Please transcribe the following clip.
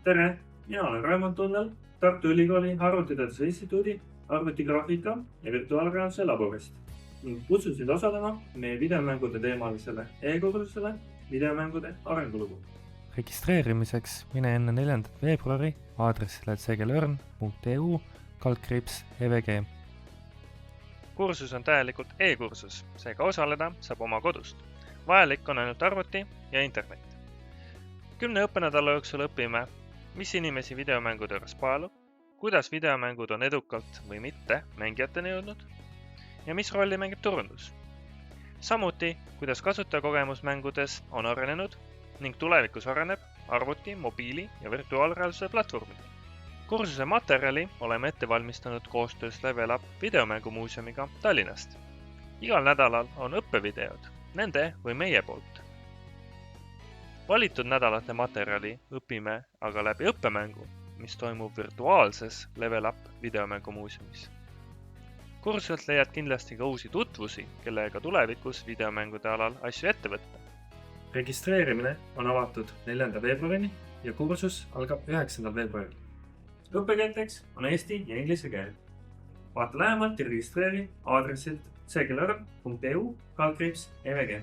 tere, mina olen Raimond Tunnel Tartu Ülikooli Arvutiteaduse Instituudi arvutigraafika ja virtuaalreaalsuse laborist ning kutsun sind osalema meie videomängude teemalisele e-kursusele videomängude arengulugu. Registreerimiseks mine enne 4. veebruari aadressile cglearn.eu/EVG. Kursus on täielikult e-kursus, seega osaleda saab oma kodust. Vajalik on ainult arvuti ja internet. 10 õppenädala jooksul õpime, mis inimesi videomängude juures paalub, kuidas videomängud on edukalt või mitte mängijateni jõudnud ja mis rolli mängib turundus. Samuti, kuidas kasutajakogemus mängudes on arenenud ning tulevikus areneb arvuti, mobiili ja virtuaalreaalsuse platvormid. Kursuse materjali oleme ette valmistanud koostöös Level Up videomängumuuseumiga Tallinnast. Igal nädalal on õppevideod, nende või meie poolt. Valitud nädalate materjali õpime aga läbi õppemängu, mis toimub virtuaalses Level Up videomängumuuseumis. Kursuselt leiad kindlasti ka uusi tutvusi, kellega tulevikus videomängude alal asju ette võtta. Registreerimine on avatud 4. veebruarini ja kursus algab 9. veebruaril. Õppekeelteks on eesti ja inglise keel. Vaata lähemalt ja registreeri aadressilt cglearn.eu/EVG.